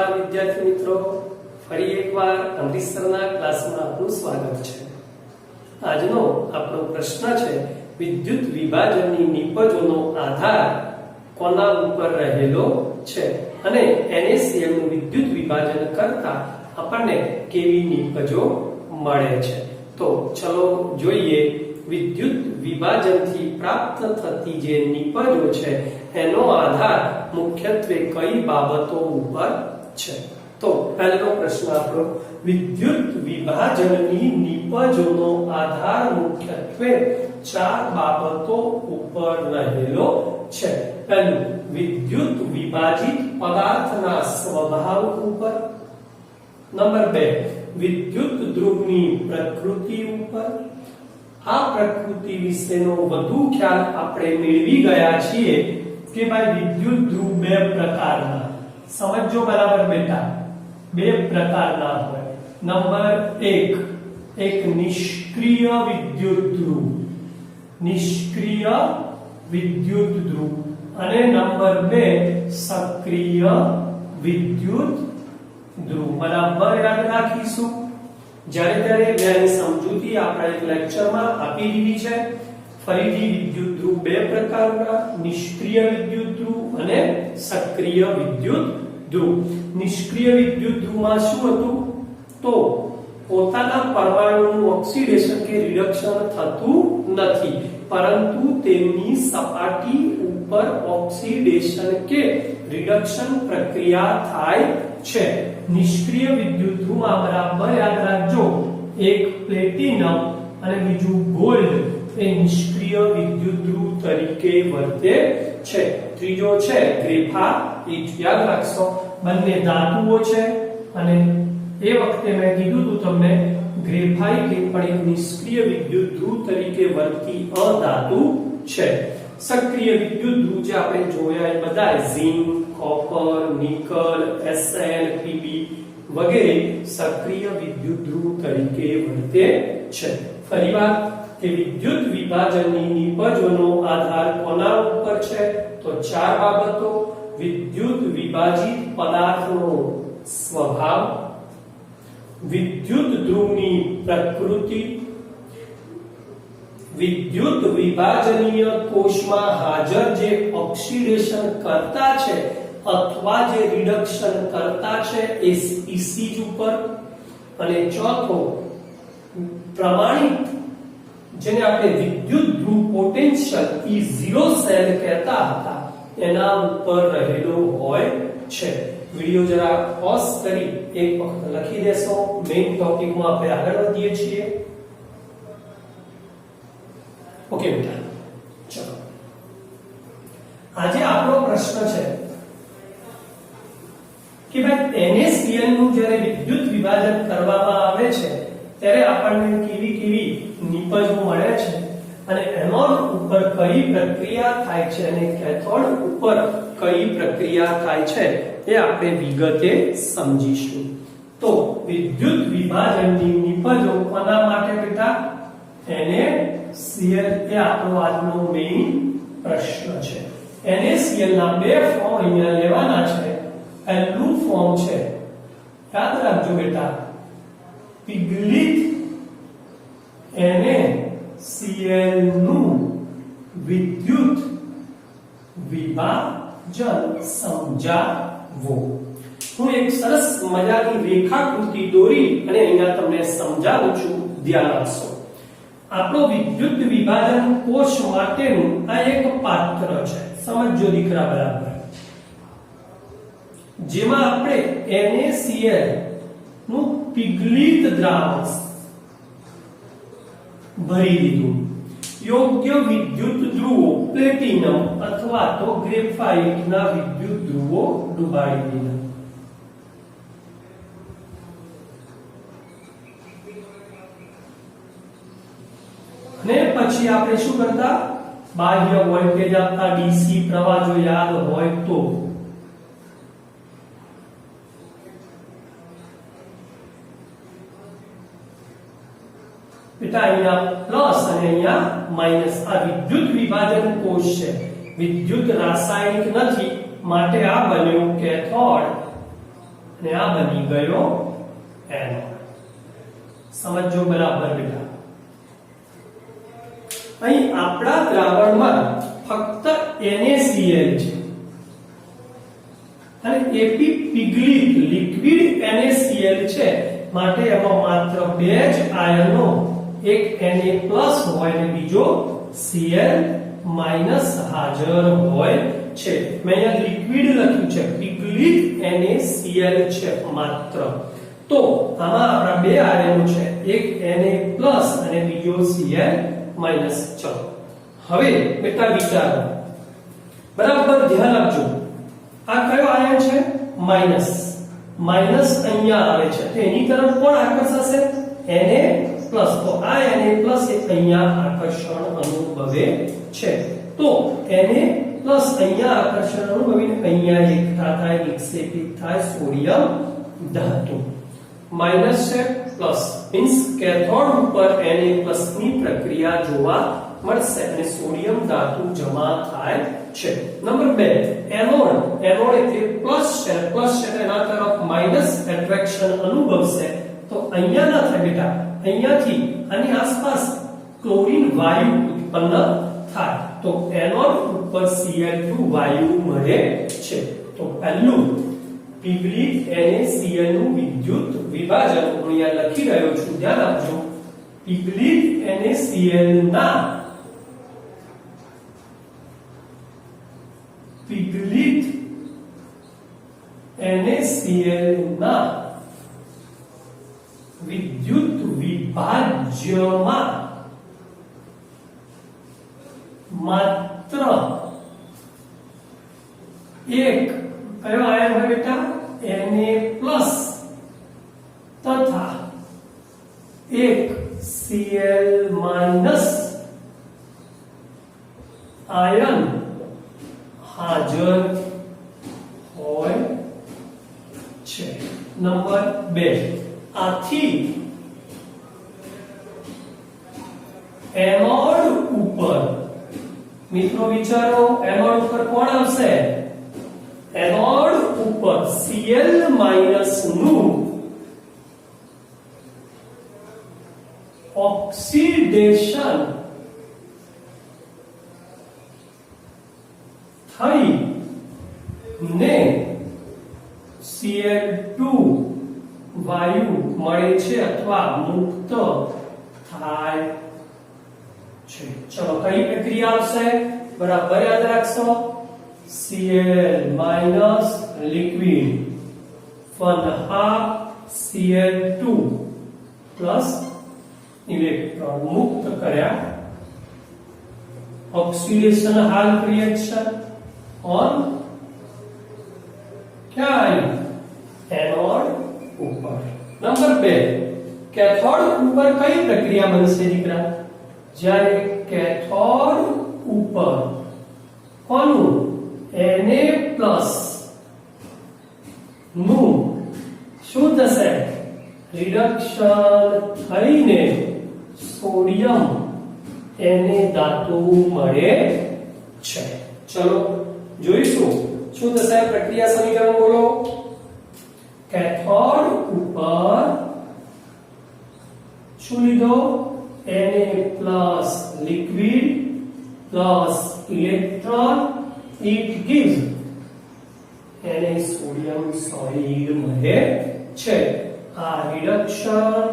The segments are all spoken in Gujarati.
નમસ્કાર વિદ્યાર્થી મિત્રો, ફરી એકવાર અંકિત સરના ક્લાસમાં આપનું સ્વાગત છે। આજનો આપણો પ્રશ્ન છે વિદ્યુત વિભાજનની નિપજોનો આધાર કોના ઉપર રહેલો છે અને NaCl નું વિદ્યુત વિભાજન કરતા આપણને કેવી નિપજો મળે છે। તો ચલો જોઈએ વિદ્યુત વિભાજનથી પ્રાપ્ત થતી જે નિપજો છે એનો આધાર મુખ્યત્વે કઈ બાબતો ઉપર છે। તો પહેલો પ્રશ્ન આપણો વિદ્યુત વિભાજનની નિપજોનો આધાર મુખ્યત્વે ચાર બાબતો ઉપર રહેલો છે। પહેલું વિદ્યુત વિભાજિત પદાર્થના સ્વભાવ ઉપર, નંબર 2 વિદ્યુત ધ્રુવની પ્રકૃતિ ઉપર। આ પ્રકૃતિ વિશેનો વધુ ખ્યાલ આપણે મેળવી ગયા છીએ કે ભાઈ વિદ્યુત ધ્રુવ બે પ્રકારના, સમજો બરાબર બેટા, બે પ્રકારના હોય। નંબર 1 એક નિષ્ક્રિય વિદ્યુત ધ્રુવ, નિષ્ક્રિય વિદ્યુત ધ્રુવ, અને નંબર 2 સક્રિય વિદ્યુત ધ્રુવ। બરાબર યાદ રાખીશું। જ્યારે ત્યારે મેં સમજૂતી આપણા એક લેક્ચરમાં આપી દીધી છે। ફરીથી વિદ્યુત ધ્રુવ બે પ્રકારના, નિષ્ક્રિય વિદ્યુત ધ્રુવ અને સક્રિય વિદ્યુત ધ્રુવ। નિષ્ક્રિય વિદ્યુત ધ્રુવમાં શું હતું? તો પોતાના પરમાણુનું ઓક્સિડેશન કે રિડક્શન થતું નથી, પરંતુ તેમની સપાટી ઉપર ઓક્સિડેશન કે રિડક્શન પ્રક્રિયા થાય છે। નિષ્ક્રિય વિદ્યુત ધ્રુવમાં બરાબર યાદ રાખજો, એક પ્લેટિનમ અને બીજું ગોલ્ડ એ નિષ્ક્રિય વિદ્યુત ધ્રુવ તરીકે વર્તે છે। ત્રીજો છે ગ્રેફાઇટ, યાદ રાખશો, બંને ધાતુઓ છે અને એ વખતે મેં કીધું હતું તમને ગ્રેફાઇટ એ પણ એક નિષ્ક્રિય વિદ્યુત ધ્રુવ તરીકે વર્તી અધાતુ છે। સક્રિય વિદ્યુત ધ્રુવ જે આપણે જોયા એ બધા zinc, copper, nickel, Sn, Pb વગેરે સક્રિય વિદ્યુત ધ્રુવ તરીકે વર્તે છે। ફરીવાર કે વિદ્યુત વિભાજનની નિપજોનો આધાર કોના ઉપર છે? તો ચાર બાબતો: વિદ્યુત વિભાજિત પદાર્થનો સ્વભાવ, વિદ્યુત ધ્રુવની પ્રકૃતિ, વિદ્યુત વિભાજનીય કોષમાં હાજર જે ઓક્સિડેશન કરતા છે અથવા જે રિડક્શન કરતા છે એ સ્પીસીઝ ઉપર, અને ચોથો પ્રમાણિત જેને આપણે વિદ્યુત ધ્રુવ પોટેન્શિયલ E0 સેલ કહેતા હતા એના ઉપર રહેલો હોય છે। વિડિયો જરા પોઝ કરી એક વખત લખી દેશો। મેઇન ટોપિકમાં આપણે આગળ વધીએ છીએ। ઓકે બેટા, ચલો આજે આપણો પ્રશ્ન છે કે ભાઈ NaCl નું જ્યારે વિદ્યુત વિભાજન કરવામાં આવે છે ત્યારે આપણને કેવી કેવી નિપજો મળે છે અને એનોડ ઉપર કઈ પ્રક્રિયા થાય છે અને કેથોડ ઉપર કઈ પ્રક્રિયા થાય છે એ આપણે વિગતે સમજીશું। તો વિદ્યુત વિભાજનની નિપજો કોના માટે બેટા? NaCl એ આપણો આજનો મેઇન પ્રશ્ન છે। NaCl ના બે ફોર્મ અહીંયા લેવાના છે। પહેલું ફોર્મ છે, યાદ રાખજો બેટા, પીગલિત NaCl નું વિદ્યુત વિભાજન સમજાવો। હું એક સરસ મજાની રેખાકૃતિ દોરી અને અહીંયા તમને સમજાવું છું, ધ્યાન આપશો। આપણો વિદ્યુત વિભાજન કોષ માટેનું આ એક પાત્ર છે, સમજો દીકરા બરાબર, જેમાં આપણે NaCl નું પીગલિત દ્રાવણ ભરી દીધું। યોગ્ય વિદ્યુત ધ્રુવો પ્લેટિનમ અથવા તો ગ્રેફાઇટ ના વિદ્યુત ધ્રુવો ડુબાડી દીધા। અને પછી આપણે શું કરતા? બાહ્ય વોલ્ટેજ આપતા, DC પ્રવાહ જો યાદ હોય તો। બેટા અહીંયા પ્લસ અને અહીંયા માઈનસ, આ વિદ્યુત વિભાજન કોષ છે, વિદ્યુત રાસાયણિક નથી, માટે આ બન્યો કેથોડ અને આ બની ગયો એનોડ. સમજો બરાબર બેટા. અહીં આપણા દ્રાવણમાં ફક્ત NaCl છે અને એપી પીગલિત લિક્વિડ NaCl છે, માટે એમાં માત્ર બે જ આયનો, એક Na+ હોય અને બીજો Cl- હાજર હોય છે. મેં અહીંયા લિક્વિડ લખ્યું છે, પીગલિત NaCl છે માત્ર. તો આમાં આપણા બે આયનો છે, એક Na+ અને બીજો Cl-. ચલો હવે બેટા વિચારો, બરાબર ધ્યાન આપજો. આ કયો આયન છે? માઈનસ. માઈનસ અહીંયા આવે છે તો એની તરફ કોણ આકર્ષાશે? Na+. તો આ Na+ એ અહીંયા આકર્ષણ અનુભવે છે. તો Na+ અહીંયા આકર્ષણ અનુભવીને અહીંયા એકઠા થાય, નિક્ષેપિત થાય સોડિયમ ધાતુ. માઈનસ છે પ્લસ, મીન્સ કેથોડ ઉપર Na+ ની પ્રક્રિયા જોવા મળશે અને સોડિયમ ધાતુ જમા થાય છે. Number 2, anode. એનોડ એટલે પ્લસ છે, પ્લસ છે એના તરફ માઈનસ એટ્રેક્શન અનુભવશે. તો અહીંયા ના થાય બેટા, અહીંયાથી આની આસપાસ ક્લોરીન વાયુ ઉત્પન્ન થાય. તો એનોડ ઉપર Cl2 વાયુ મળે છે. તો પહેલું પીગલિત NaCl નું વિદ્યુત વિભાજન હું અહીંયા લખી રહ્યો છું, ધ્યાન આપજો. પીગલિત NaCl ના વિદ્યુત વિભાજ્યમાં માત્ર એક કયો આયન હોય બેટા? Na+ તથા એક Cl- આયન હાજર હોય છે. નંબર 2, આથી એનોડ ઉપર, મિત્રો વિચારો, એનોડ ઉપર કોણ આવશે? એનોડ ઉપર Cl- નું ઓક્સિડેશન થઈ ને Cl2 વાયુ મળે છે અથવા મુક્ત થાય છે. ચલો કઈ પ્રક્રિયા આવશે? બરાબર યાદ રાખશો. Cl- liquid 1/2 Cl2 plus electron મુક્ત કર્યા. ઓક્સિડેશન હાલ્ફ રિએક્શન ઓન ક્યાં? એનોડ ઉપર. નંબર 2, કેથોડ ઉપર કઈ પ્રક્રિયા બનશે દીકરા? જ્યારે કેથોડ ઉપર કોનું? Na+ નું શું થશે? રિડક્શન થઈને સોડિયમ Na ધાતુ મળે છે. ચલો જોઈશું શું થશે આ પ્રક્રિયા. સમીકરણ બોલો. કેથોડ ઉપર શું લીધો? Na+ liquid plus electron, it gives Na sodium solid મળે છે. આ રિડક્શન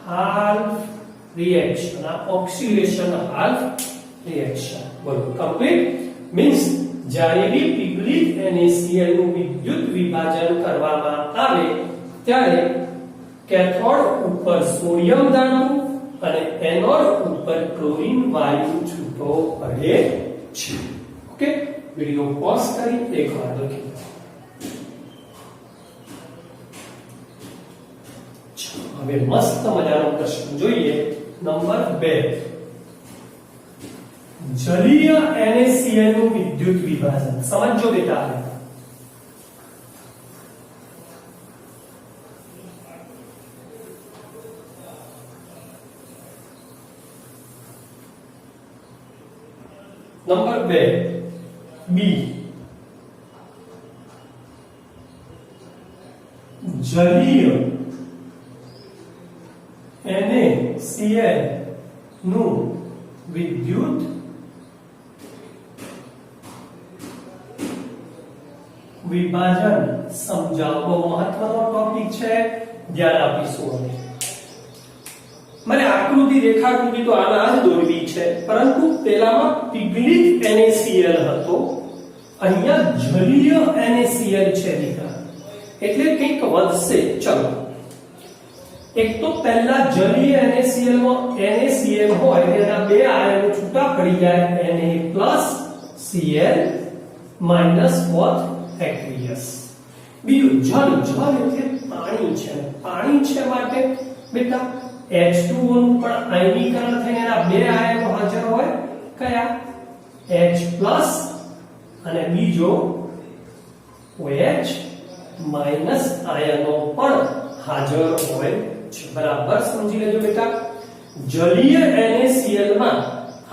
હાલ્ફ રિએક્શન, આ ઓક્સિડેશન હાલ્ફ રિએક્શન. બોલો કમ્પ્લીટ. મીન્સ જ્યારે બી પીગલિત NaCl નું વિદ્યુત વિભાજન કરવામાં આવે ત્યારે કેથોડ ઉપર સોડિયમ ધાતુ અને એનોડ ઉપર ક્લોરીન વાયુ છૂટો પડે છે. ઓકે, વિડિયો પોઝ કરી એકવાર લખી. હવે મસ્ત મજાનો પ્રશ્ન જોઈએ. નંબર 2, જલીય NaCl નું વિદ્યુત વિભાજન. સમજો બેટા. Number 2, B. જલીય NaCl નું વિદ્યુત વિભાજન સમજાવવો મહત્વનો ટોપિક છે, ધ્યાન આપીશું. મને આકૃતિ રેખાકૃતિ તો આના જ દોરવી છે, પરંતુ પેલામાં પીગળિત NaCl હતો, અહીંયા જલીય NaCl છે દીકરા, એટલે કંઈક વધશે. ચલો, એક તો પહેલા જલીય NaCl માં NaCl હોય એના બે આયનો છૂટા પડી જાય, Na+Cl what aqueous. બીજું જલ, જલ એટલે પાણી છે, પાણી છે માટે બેટા H2O નું પણ આયનીકરણ થઈને એના બે આયનો હાજર હોય, કયા H+ અને બીજો OH- આયનો પણ હાજર હોય છે. બરાબર સમજી લેજો બેટા. જલીય NaCl માં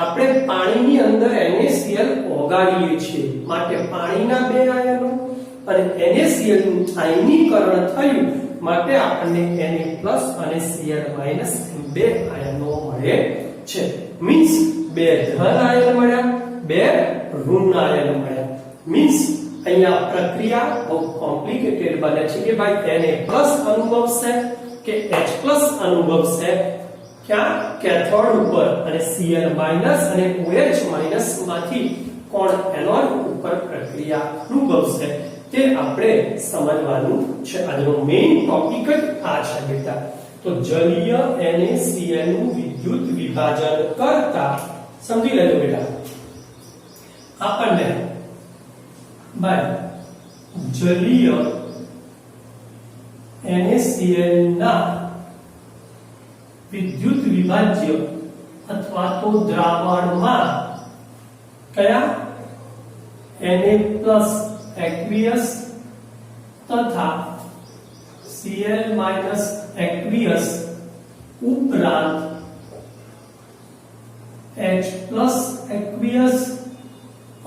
આપણે પાણીની અંદર NaCl ઓગાળીએ છીએ, માટે પાણીના બે આયનો અને NaCl નું આયનીકરણ થયું માટે આપણને Na+ અને Cl- બે આયનો મળે છે. મીન્સ બે ધન આયન મળ્યા, બે ઋણ આયન મળ્યા. મીન્સ અહીંયા પ્રક્રિયા બહુ કોમ્પ્લિકેટેડ બને છે કે ભાઈ Na+ અનુભવશે કે H+ અનુભવશે, ક્યાં કેથોડ ઉપર, અને Cl- અને OH- માંથી કોણ એનોડ ઉપર પ્રક્રિયા અનુભવશે તે આપણે સમજવાનું છે. આજનો મેઇન ટોપિક જ આ છે બેટા. તો જલીય NaCl નું વિદ્યુત વિભાજન કરતા સમજી લેજો બેટા, આપણને ભાઈ જલીય NaCl ના વિદ્યુત વિભાજ્ય અથવા તો દ્રાવણમાં કયા Na+ aqueous તથા Cl- aqueous ઉપરાંત H+ aqueous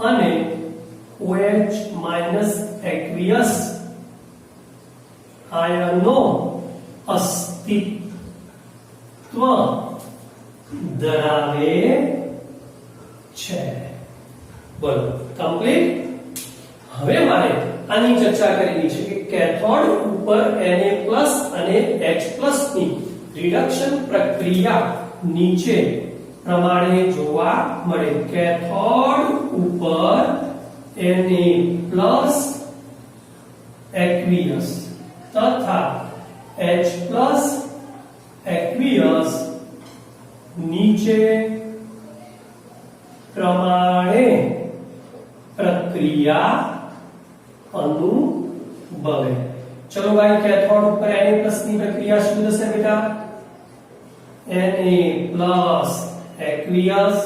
અને OH- aqueous આયનો અસ્તિત્વ ધરાવે છે. બોલો કમ્પ્લીટ. હવે મારે આની ચર્ચા કરવી છે કે કેથોડ ઉપર Na+ અને H+ ની રિડક્શન પ્રક્રિયા નીચે પ્રમાણે જોવા મળે. કેથોડ ઉપર Na+ aqueous તથા H+ aqueous નીચે પ્રમાણે પ્રક્રિયા અનુભવે. ચલો ભાઈ, કેથોડ ઉપર Na+ ની પ્રક્રિયા શું થશે બેટા? Na+ aqueous,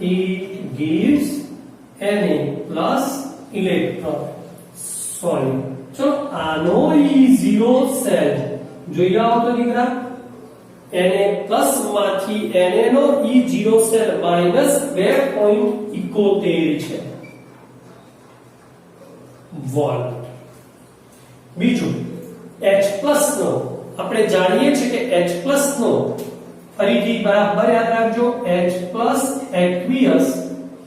it gives Na+ electron. Sorry, ચલો આનો E0 સેલ જોઈ આવો તો દીકરા. Na+ માંથી Na નો E0 સેલ -2.71 છે વોલ્ટ. બીજું H+ નો આપણે જાણીએ છીએ કે H+ નો ફરીથી બરાબર યાદ રાખજો, H+ aqueous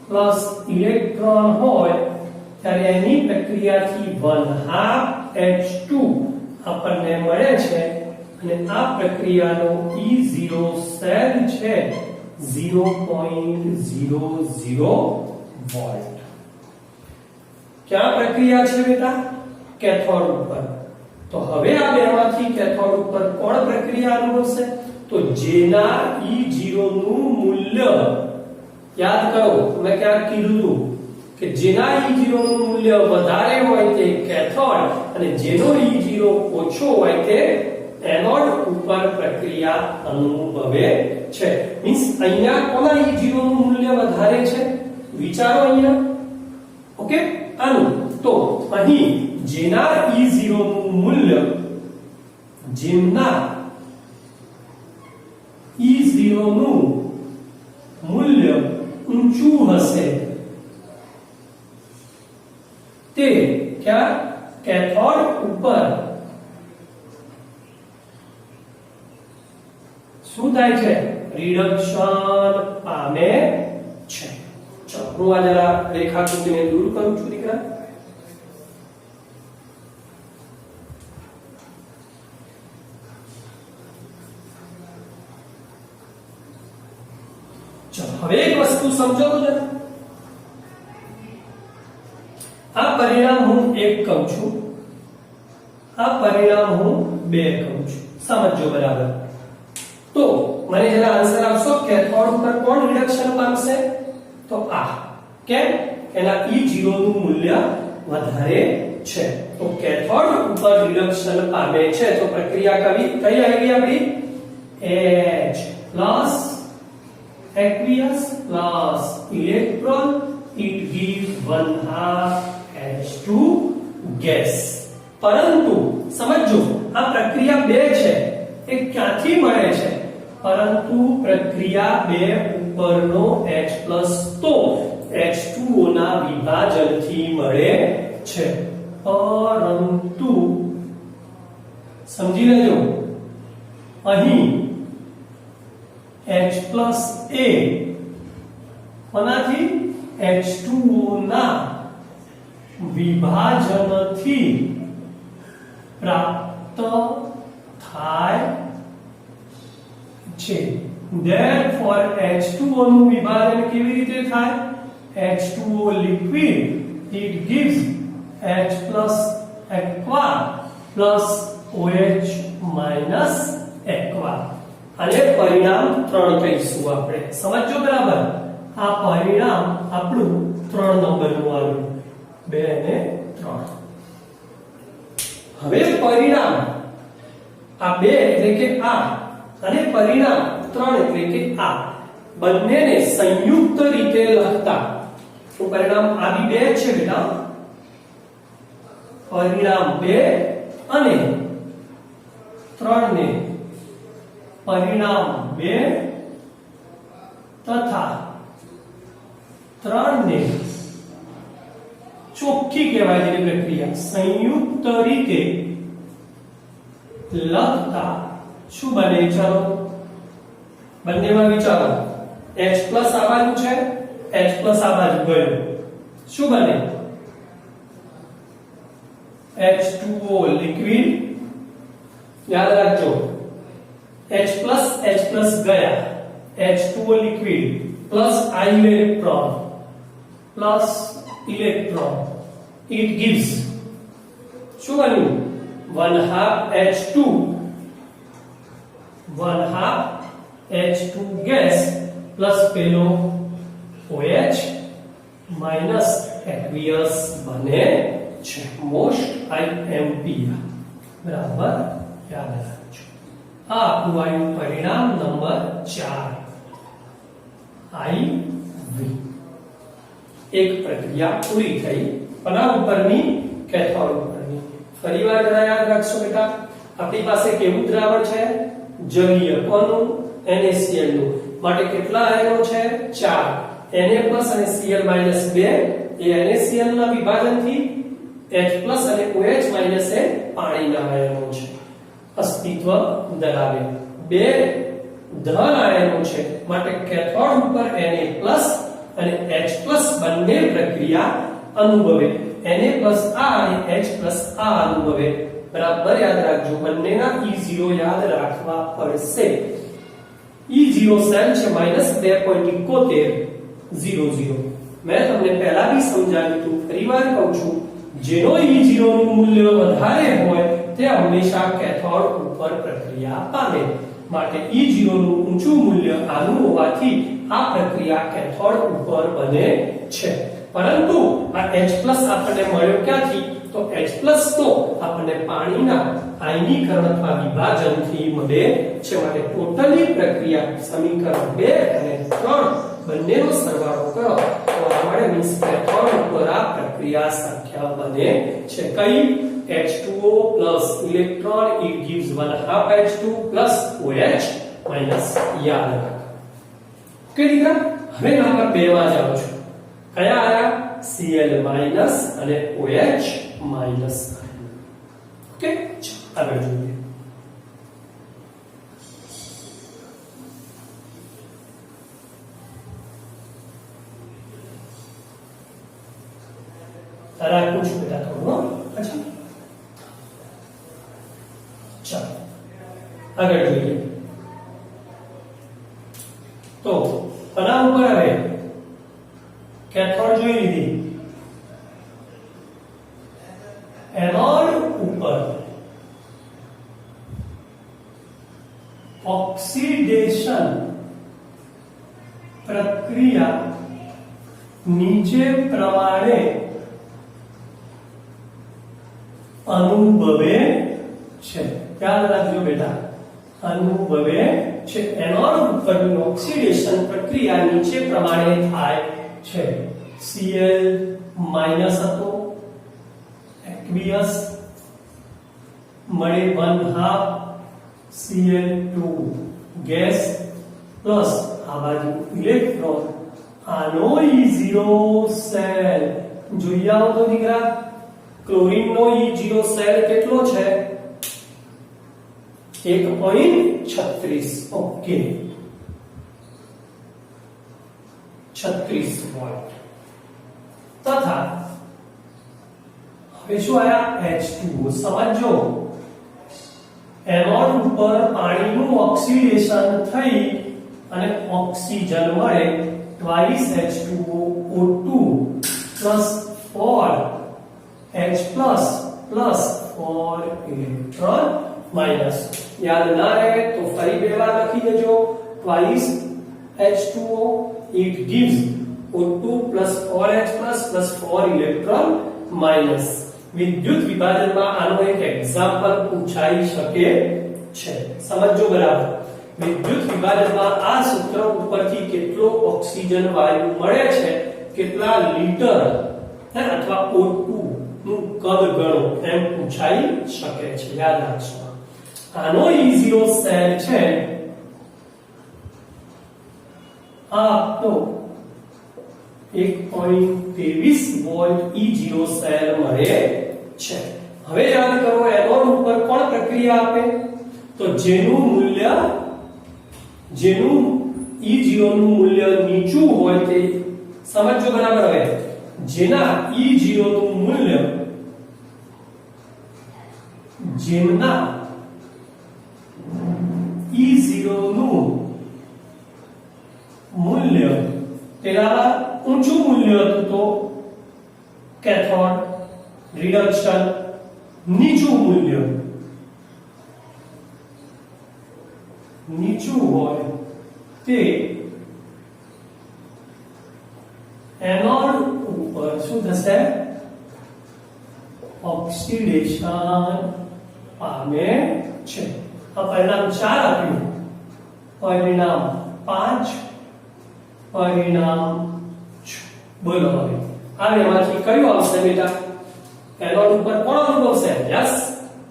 પ્લસ ઇલેક્ટ્રોન હોય ત્યારે એની પ્રક્રિયાથી 1/2 H2 આપણને મળે છે, અને આ પ્રક્રિયાનો E0 સેલ છે 0.00 વોલ્ટ. ક્યાં પ્રક્રિયા છે બેટા? કેથોડ ઉપર. તો હવે આ બેમાંથી કેથોડ ઉપર કોણ પ્રક્રિયા અનુભવશે? તો જેના E0 નું મૂલ્ય યાદ કરો, મેં ક્યાં કીધું હતું કે જેના E0 નું મૂલ્ય વધારે હોય તે કેથોડ અને જેનો E0 ઓછો હોય તે એનોડ ઉપર પ્રક્રિયા અનુભવે છે. મીન્સ અહીંયા કોના E0 નું મૂલ્ય વધારે છે વિચારો અહીંયા. ઓકે, આનું તો અહીં જેના E0 નું મૂલ્ય, જેમના E0 નું મૂલ્ય ઊંચું હશે તે ક્યાં કેથોડ ઉપર શું થાય છે? રિડક્શન પામે છે. ચલો હું આ જરા રેખાકૃતિને દૂર કરું છું દીકરા. ચલો હવે એક વસ્તુ સમજો તો જરા. આ પરિણામ હું 1 કહું છું, આ પરિણામ હું 2 કહું છું. સમજો બરાબર. તો મને જરા આન્સર આપશો કેથોડ ઉપર કોણ રિડક્શન પામશે? તો આ. કેમ? એના E0 નું મૂલ્ય વધારે છે. તો કેથોડ ઉપર રિડક્શન પામે છે તો પ્રક્રિયા કઈ આવી આપણી? H plus aqueous plus electron, it gives 1/2 H2 gas. પરંતુ સમજો આ પ્રક્રિયા 2 છે એ ક્યાંથી મળે છે? પરંતુ પ્રક્રિયા 2 ઉપરનો H+ તો H2O ના વિભાજનથી મળે છે. પરંતુ સમજી લેજો અહીં H+ એ કોનાથી? H2O ના વિભાજનથી પ્રાપ્ત થાય છે. therefore H2O નું વિભાજન કેવી રીતે થાય? H2O liquid, it gives H+ aqua plus OH minus aqua. અને પરિણામ 3 કહીશું આપણે. સમજો બરાબર. આ પરિણામ આપણું 3 નંબરનું આવ્યું. 2 અને 3. હવે પરિણામ આ 2 એટલે કે આ અને પરિણામ 3 એટલે કે આ બંનેને સંયુક્ત રીતે લખતા તો પરિણામ આ બી 2 છે બેટા. પરિણામ 2 અને 3 ને પરિણામ 2 તથા 3 ને ચોખ્ખી કહેવાય છે પ્રક્રિયા સંયુક્ત રીતે લખતા શું બને? ચાલો બંનેમાં વિચારો. H+ આ બાજુ છે, H+ આ બાજુ ગયો. શું બને? H2O liquid. યાદ રાખજો H+ ગયા, H2O liquid plus electron, it gives શું બન્યું? 1/2 H2 gas plus પેલો OH minus aqueous બને છે. મોસ્ટ IMP બરાબર યાદ રાખજો. આ આપણું આવ્યું પરિણામ નંબર 4 IV. એક પ્રક્રિયા પૂરી થઈ. પના ઉપરની કેથોડ ઉપરની. ફરીવાર જરા યાદ રાખશો બેટા. આપણી પાસે કેવું દ્રાવણ છે? જલીય. કોનું? NaCl નું. માટે કેટલા આયનો છે? 4. Na+ અને Cl - 2 એ NaCl ના વિભાજનથી, H+ અને OH - એ પાણીના આયનો છે. અસ્તિત્વ ધરાવે. 2 ધન આયનો છે માટે કેથોડ ઉપર Na+ અને H+ બંને પ્રક્રિયા અનુભવે. Na+ આ અને H+ આ અનુભવે. બરાબર યાદ રાખજો. બંનેના E0 યાદ રાખવા પડશે. E0 સેલ છે -2.7100. મેં તમને પહેલા બી સમજાવ્યું હતું, ફરીવાર કહું છું, જેનો E0 નું મૂલ્ય વધારે હોય તે હંમેશા કેથોડ ઉપર પ્રક્રિયા પામે. માટે E0 નું ઊંચું મૂલ્ય આનું હોવાથી આ પ્રક્રિયા કેથોડ ઉપર બને છે. પરંતુ આ H+ આપણને મળ્યો ક્યાંથી? તો H+ તો આપણને પાણીના આયનીકરણ અથવા વિભાજનથી મળે છે. માટે ટોટલી પ્રક્રિયા સમીકરણ 2 અને 3 બંનેનો સરવાળો કરો તો આ મળે મીન્સ કેથોડ ઉપર આ પ્રક્રિયા સંખ્યા બને છે. કઈ? H2O plus electron, it gives 1/2 H2 plus OH minus. યાદ રાખો. ઓકે દીકરા. હવે નંબર 2 માં જાઉં છું. કયા આયા? Cl minus અને OH minus. ઓકે આગળ જોઈએ. રાખું છું બેટા થોડું પછી ચાલો આગળ જોઈએ તો આના ઉપર હવે કેથોડ જોઈ લીધી એનોડ ઉપર ઓક્સિડેશન પ્રક્રિયા નીચે પ્રમાણે અનુભવે છે યાદ રાખજો બેટા અનુભવે છે એનોડ ઉપરની ઓક્સિડેશન પ્રક્રિયા નીચે પ્રમાણે થાય છે Cl હતો aqueous મળે 1/2 Cl2 ગેસ પ્લસ આ બાજુ ઇલેક્ટ્રોન આનો E0 સેલ જોઈ આવો તો દીકરા ક્લોરીન નો E0 સેલ કેટલો છે 1.36 ઓકે 36 વોલ્ટ તથા હવે શું આયા H2O સમજો એનોડ ઉપર પાણીનું ઓક્સિડેશન થઈ અને ઓક્સિજન મળે twice H2O O2 plus 4H plus 4 electron minus યાદ ના રહે તો ફરી બે વાર લખી દેજો twice H2O it gives O2 plus 4H plus 4 electron minus વિદ્યુત વિભાજનમાં આનો એક એક્ઝામ્પલ પૂછાઈ શકે છે સમજો બરાબર વિદ્યુત વિભાજનમાં આ સૂત્ર ઉપરથી કેટલો ઓક્સિજન વાયુ મળે છે કેટલા લીટર અથવા O2 નું કદ ગણો એમ પૂછાઈ શકે છે યાદ રાખજો આનો E0 સેલ છે આ તો 1.23 વોલ્ટ E0 સેલ મળે છે હવે યાદ કરો એનોડ ઉપર કોણ પ્રક્રિયા આપે તો જેનું E0 નું મૂલ્ય નીચું હોય તે સમજો બરાબર હવે જેના E0 નું મૂલ્ય તેના ઊંચું મૂલ્ય હતું તો કેથોડ રિડક્શન નીચું હોય તે એનોડ ઉપર શું થશે ઓક્સિડેશન પામે છે આ પરિણામ 4 આપ્યું પરિણામ 5 પરિણામ બોલો હવે હવે એમાંથી કયું આવશે બેટા એનોડ ઉપર કોણ અનુભવશે યસ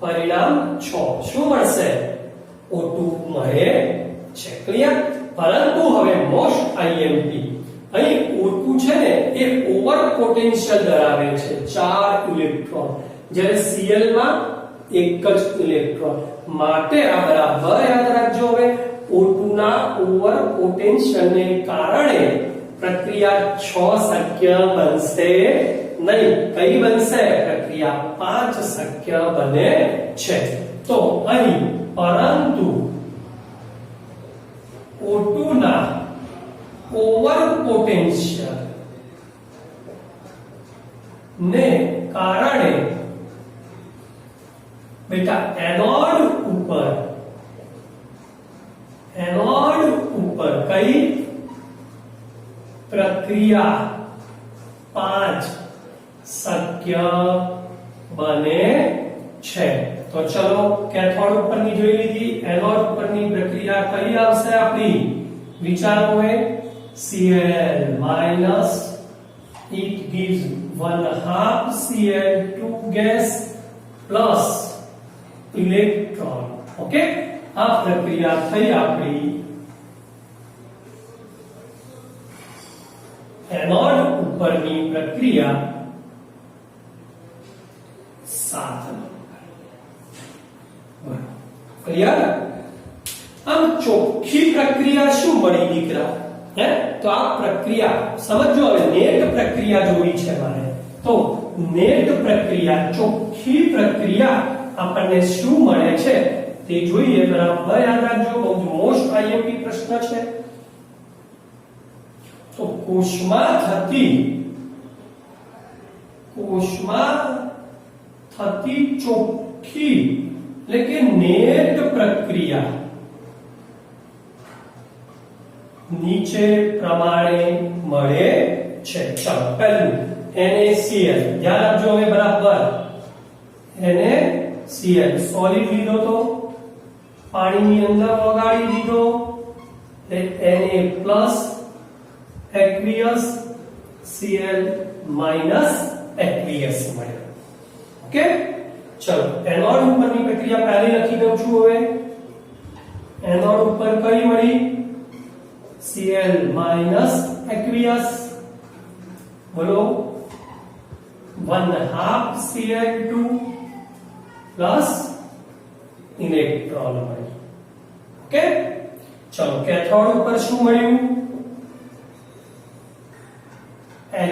પરિણામ 6 શું મળશે O2 મળે છે ક્લિયર પરંતુ હવે મોસ્ટ IMP અહીં O2 છે ને એ ઓવર પોટેન્શિયલ ધરાવે છે 4 ઇલેક્ટ્રોન જ્યારે Cl માં એક જ ઇલેક્ટ્રોન માટે આ બરાબર યાદ રાખજો હવે O2 ના ઓવર પોટેન્શિયલ ને કારણે પ્રક્રિયા 6 શક્ય બનશે નહીં કઈ બનશે પ્રક્રિયા 5 શક્ય બને છે તો અહીં પરંતુ O2 ના ઓવર પોટેન્શિયલ ને કારણે બેટા એનોડ ઉપર કઈ પ્રક્રિયા 5 શક્ય બને છે તો ચલો કેથોડ ઉપરની જોઈ લીધી એનોડ ઉપરની પ્રક્રિયા કઈ આવશે આપણી વિચારો હે Cl minus it gives 1/2 Cl2 gas plus electron okay આ પ્રક્રિયા થઈ આપણી એનોડ ઉપરની પ્રક્રિયા 7 ક્લિયર આમ ચોખ્ખી પ્રક્રિયા શું મળી દીકરા હે તો આ પ્રક્રિયા સમજો હવે નેટ પ્રક્રિયા જોઈ છે મારે તો નેટ પ્રક્રિયા ચોખ્ખી પ્રક્રિયા આપણને શું મળે છે તે જોઈએ. બરાબર યાદ રાખજો, બહુ જ મોસ્ટ આઈએમપી પ્રશ્ન છે. તો કોષમાં થતી ચોખ્ખી એટલે કે નેટ પ્રક્રિયા નીચે પ્રમાણે મળે છે. ચાલો પહેલું NaCl ધ્યાન આપજો હવે બરાબર. NaCl સોલિડ લીધો તો પાણીની અંદર ઓગાળી દીધો એટલે Na+ aqueous Cl aqueous મળ્યો. ઓકે, ચલો એનોડ ઉપરની પ્રક્રિયા પહેલી લખી દઉં છું. હવે એનોડ ઉપર કઈ મળી? Cl aqueous. બોલો 1/2 Cl2 પ્લસ ઇલેક્ટ્રોન મળ્યું. ઓકે, ચલો કેથોડ ઉપર શું મળ્યું?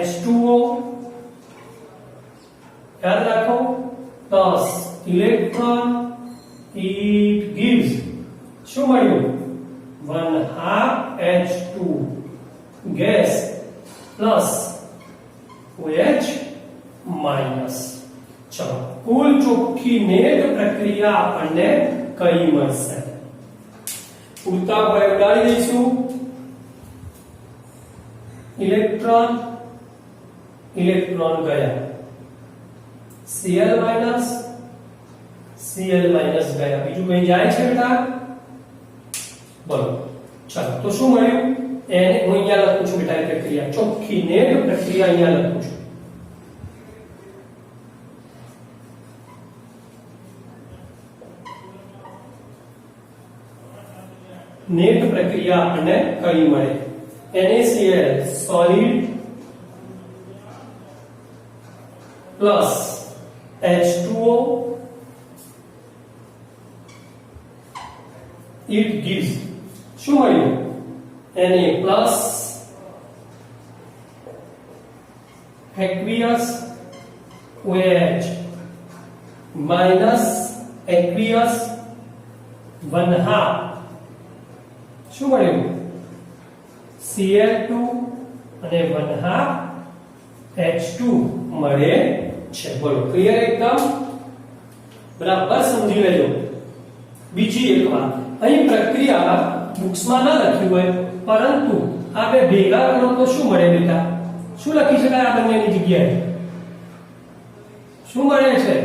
H2O યાદ રાખો પ્લસ ઇલેક્ટ્રોન. it gives શું મળ્યું? 1/2 H2 gas plus OH minus. ચલો કુલ ચોખ્ખી નેટ પ્રક્રિયા આપણને કઈ મળશે? ઉડતા હોય ઉડાડી દઈશું. ઇલેક્ટ્રોન ગયા, Cl ગયા, બીજું કઈ જાય છે બેટા? બોલો. ચાલો તો શું મળ્યું? એને હું અહીંયા લખું છું બેટા. પ્રક્રિયા ચોખ્ખી નેટ પ્રક્રિયા અહીંયા લખું છું. નેટ પ્રક્રિયા આપણને કઈ મળે? NaCl solid plus H2O it gives શું મળ્યું? Na+ aqueous OH minus aqueous 1/2 શું મળ્યું? Cl2 અને 1/2 H2 મળે છે. બોલો ક્લિયર એકદમ? બરાબર સમજી લેજો. બીજી એક વાત, અહીં પ્રક્રિયા બુક્સમાં ના લખ્યું હોય પરંતુ આ બે ભેગા કરો તો શું મળે બેટા? શું લખી શકાય આ બંનેની જગ્યાએ? શું મળે છે?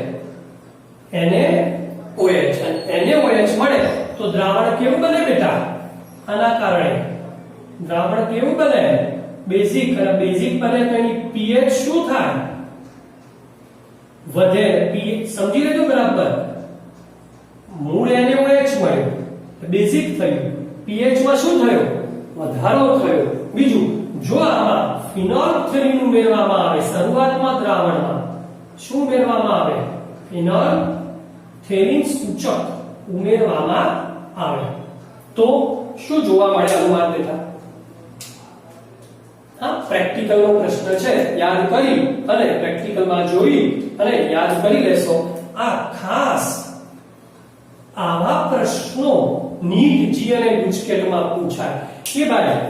NaOH. NaOH મળે તો દ્રાવણ કેવું બને બેટા? આના કારણે દ્રાવણ કેવું બને? બેઝિક. અને બેઝિક બને તો એની pH શું થાય? વધે. pH સમજી લેજો બરાબર. મૂળ NaOH મળ્યું, બેઝિક થયું, pH માં શું થયો? વધારો થયો. બીજું, જો આમાં ફિનોલ્ફથેલિન ઉમેરવામાં આવે શરૂઆતમાં દ્રાવણમાં, શું ઉમેરવામાં આવે? ફિનોલ્ફથેલિન સૂચક ઉમેરવામાં આવે તો શું જોવા મળે? અનુમાન બેટા આ પ્રેક્ટિકલ નો પ્રશ્ન છે. યાદ કરી અને પ્રેક્ટિકલમાં જોઈ અને યાદ કરી લેશો. આ ખાસ આવા પ્રશ્નો નીટ જી અને ગુજકેટમાં પૂછાય કે ભાઈ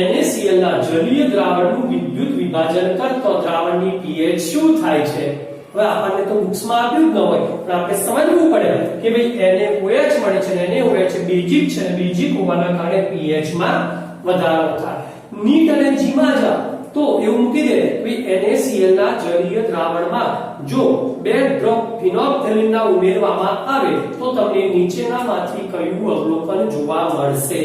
NaCl ના જલીય દ્રાવણનું વિદ્યુત વિભાજન કરતો દ્રાવણની pH શું થાય છે? હવે આપણને તો બુક્સમાં આપ્યું જ ન હોય પણ આપણે સમજવું પડે કે ભાઈ NaOH મળે છે અને NaOH બેઝિક છે અને બેઝિક હોવાના કારણે pH માં વધારો થાય. નીટ અને જી માં જા તો એવું મૂકી દે ભાઈ NaCl ના જલીય દ્રાવણમાં જો 2 ડ્રોપ ફિનોલ્ફથેલિન ના ઉમેરવામાં આવે તો તમને નીચેનામાંથી કયું અવલોકન જોવા મળશે?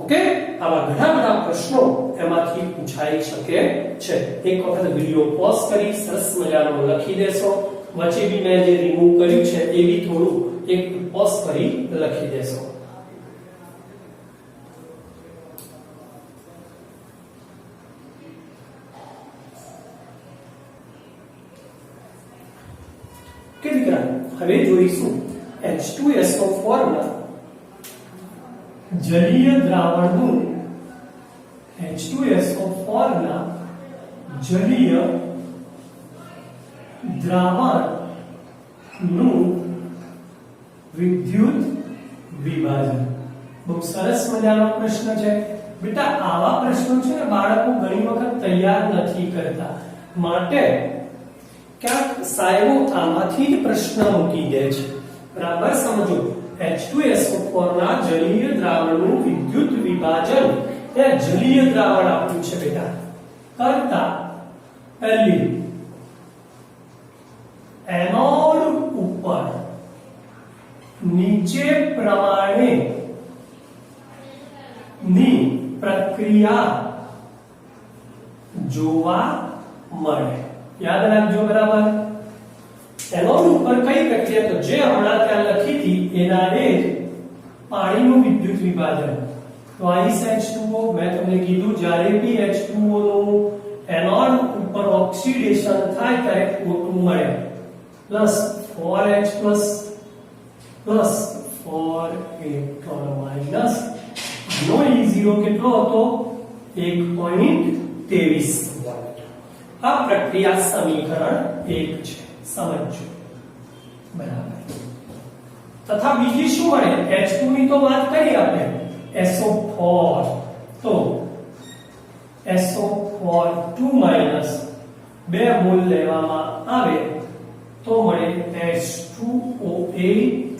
ઓકે, આવા ઘણા બધા પ્રશ્નો એમાંથી પૂછાઈ શકે છે. એક વખત વિડિયો પોઝ કરી સરસ મજાનો લખી દેશો. વચ્ચે બી મેં જે રિમૂવ કર્યું છે એ બી થોડું એક પોઝ કરી લખી દેશો. કે દીકરા હવે જોઈશું H2SO4 ના જલીય દ્રાવણનું, H2SO4 ના જલીય દ્રાવણનું વિદ્યુત વિભાજન. બહુ સરસ મજાનો પ્રશ્ન છે બેટા. આવા પ્રશ્નો છે ને બાળકો ઘણી વખત તૈયાર નથી કરતા, માટે ક્યાંક સાહેબો આમાંથી જ પ્રશ્ન મૂકી દે છે. બરાબર સમજો. H2SO4 ના જલીય દ્રાવણનું વિદ્યુત વિભાજન એ જલીય દ્રાવણ આપ્યું છે બેટા. કરતા પહેલી એનોડ ઉપર નીચે પ્રમાણે ની પ્રક્રિયા જોવા મળે. યાદ રાખજો બરાબર. એનોડ ઉપર કઈ પ્રક્રિયા? તો જે હમણાં ત્યાં લખી હતી એના જ પાણીનું વિદ્યુત વિભાજન. તો H2O મેં તમને કીધું જ્યારે બી H2O નું એનોડ ઉપર ઓક્સિડેશન થાય ત્યારે O2 મળે plus 4H plus 4 electron minus નો E0 કેટલો હતો? 1.23 વોલ્ટ. આ પ્રક્રિયા સમીકરણ 1 છે. સમજો બરાબર. તથા બીજી શું મળે? H2 ની તો વાત કરી આપણે. SO4 તો SO4 2 માઈનસ 2 મોલ લેવામાં આવે તો મળે H2O8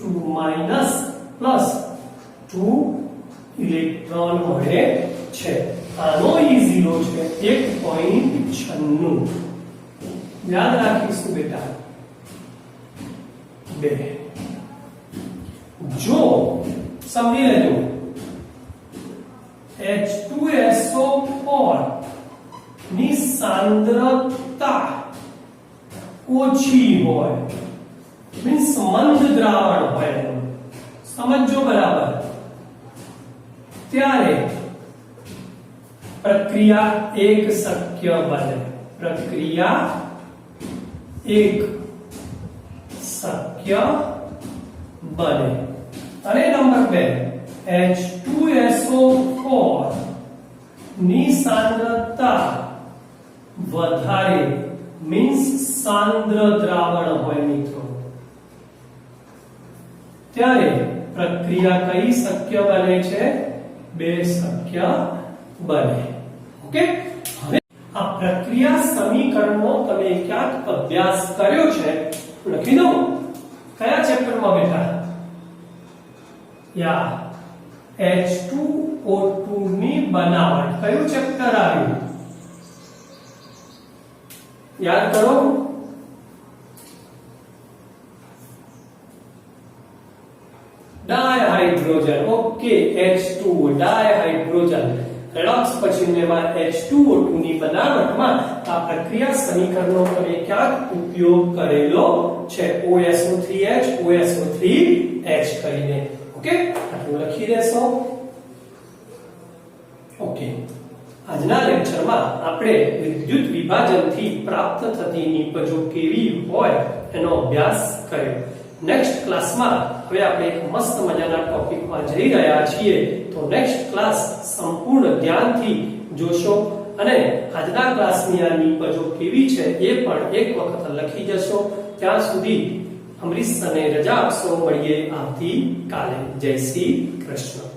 2 માઈનસ પ્લસ 2 ઇલેક્ટ્રોન મળે છે. આનો E0 છે 1.96. યાદ રાખીશું બેટા. 2 જો સમજી લેજો H2SO4 ની સાંદ્રતા ઓછી હોય, મીન્સ મંદ દ્રાવણ હોય, સમજો બરાબર, ત્યારે પ્રક્રિયા એક શક્ય બને. પ્રક્રિયા એક શક્ય બને. અને નંબર 2 H2SO4 ની સાંદ્રતા વધારે, મીન્સ સાંદ્ર દ્રાવણ હોય મિત્રો, ત્યારે પ્રક્રિયા કઈ શક્ય બને છે? 2 શક્ય બને. ઓકે. હવે આ પ્રક્રિયા સમીકરણનો તમે ક્યાંક અભ્યાસ કર્યો છે? લખી દો. કયા ચેપ્ટરમાં બેટા? યા H2O2 ની બનાવટ. કયું ચેપ્ટર આવ્યું? યાદ કરો. Dihydrogen. Okay. H2O dihydrogen redox પછી લેવા H2O2 ની બનાવટમાં આ પ્રક્રિયા સમીકરણનો તમે ક્યાંક ઉપયોગ કરેલો છે. OSO3H OSO3H કરીને. ઓકે. આટલું લખી દેશો. ઓકે. આજના લેક્ચરમાં આપણે વિદ્યુત વિભાજનથી પ્રાપ્ત થતી નિપજો કેવી હોય એનો અભ્યાસ કર્યો. નેક્સ્ટ ક્લાસમાં હવે આપણે એક મસ્ત મજાના ટોપિકમાં જઈ રહ્યા છીએ. તો નેક્સ્ટ ક્લાસ સંપૂર્ણ ધ્યાનથી જોશો અને આજના ક્લાસની આ નિપજો કેવી છે એ પણ એક વખત લખી જશો. ત્યાં સુધી અમરીશ અને રજા આપશો. મળીએ આવતીકાલે. જય શ્રી કૃષ્ણ.